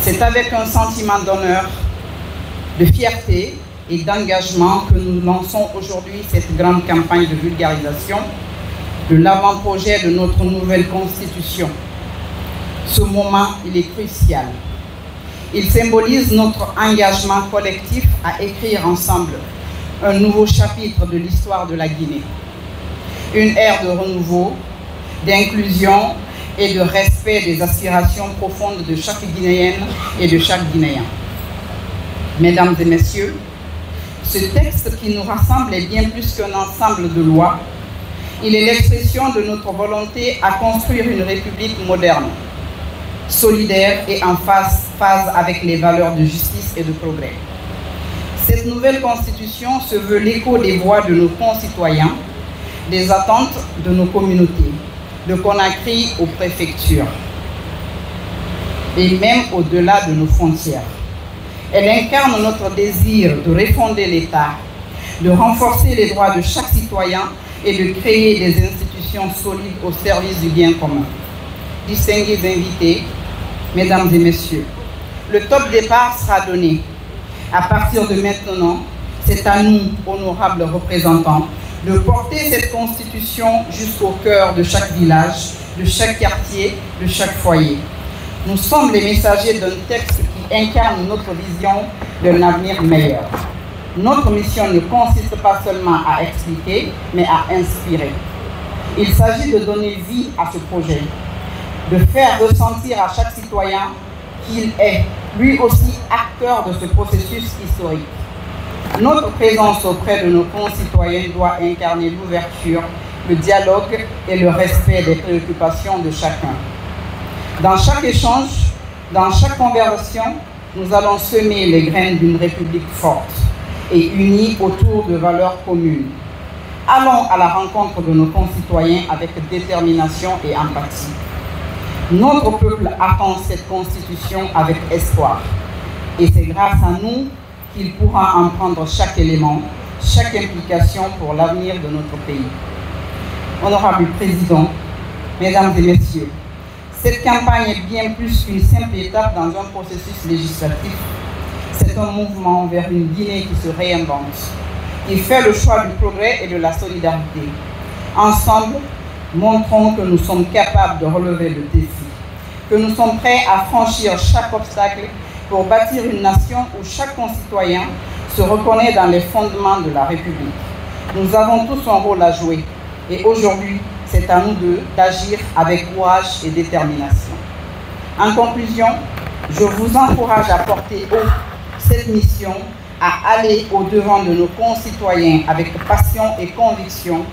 C'est avec un sentiment d'honneur, de fierté et d'engagement que nous lançons aujourd'hui cette grande campagne de vulgarisation de l'avant-projet de notre nouvelle Constitution. Ce moment, il est crucial. Il symbolise notre engagement collectif à écrire ensemble un nouveau chapitre de l'histoire de la Guinée. Une ère de renouveau, d'inclusion et de respect des aspirations profondes de chaque Guinéenne et de chaque Guinéen. Mesdames et messieurs, ce texte qui nous rassemble est bien plus qu'un ensemble de lois. Il est l'expression de notre volonté à construire une république moderne, solidaire et en phase avec les valeurs de justice et de progrès. Cette nouvelle constitution se veut l'écho des voix de nos concitoyens, des attentes de nos communautés, de Conakry aux préfectures et même au-delà de nos frontières. Elle incarne notre désir de refonder l'État, de renforcer les droits de chaque citoyen et de créer des institutions solides au service du bien commun. Distingués invités, mesdames et messieurs, le top départ sera donné. À partir de maintenant, c'est à nous, honorables représentants, de porter cette constitution jusqu'au cœur de chaque village, de chaque quartier, de chaque foyer. Nous sommes les messagers d'un texte qui incarne notre vision d'un avenir meilleur. Notre mission ne consiste pas seulement à expliquer, mais à inspirer. Il s'agit de donner vie à ce projet, de faire ressentir à chaque citoyen qu'il est, lui aussi, acteur de ce processus historique. Notre présence auprès de nos concitoyens doit incarner l'ouverture, le dialogue et le respect des préoccupations de chacun. Dans chaque échange, dans chaque conversation, nous allons semer les graines d'une république forte et unie autour de valeurs communes. Allons à la rencontre de nos concitoyens avec détermination et empathie. Notre peuple attend cette constitution avec espoir et c'est grâce à nous qu'il pourra en prendre chaque élément, chaque implication pour l'avenir de notre pays. Honorable Président, Mesdames et Messieurs, cette campagne est bien plus qu'une simple étape dans un processus législatif. C'est un mouvement vers une Guinée qui se réinvente, qui fait le choix du progrès et de la solidarité. Ensemble, montrons que nous sommes capables de relever le défi, que nous sommes prêts à franchir chaque obstacle pour bâtir une nation où chaque concitoyen se reconnaît dans les fondements de la République. Nous avons tous un rôle à jouer et aujourd'hui, c'est à nous deux d'agir avec courage et détermination. En conclusion, je vous encourage à porter haut cette mission, à aller au-devant de nos concitoyens avec passion et conviction.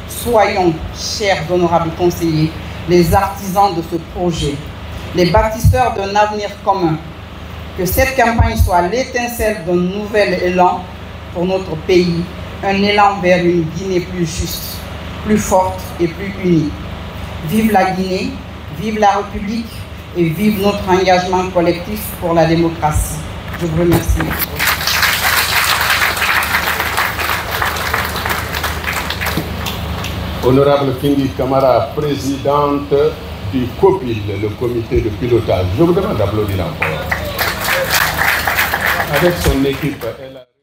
Soyons, chers honorables conseillers, les artisans de ce projet, les bâtisseurs d'un avenir commun. Que cette campagne soit l'étincelle d'un nouvel élan pour notre pays, un élan vers une Guinée plus juste, plus forte et plus unie. Vive la Guinée, vive la République et vive notre engagement collectif pour la démocratie. Je vous remercie. Honorable Kingi Kamara, présidente du COPIL, le comité de pilotage. Je vous demande d'applaudir encore. Avec son équipe, elle a...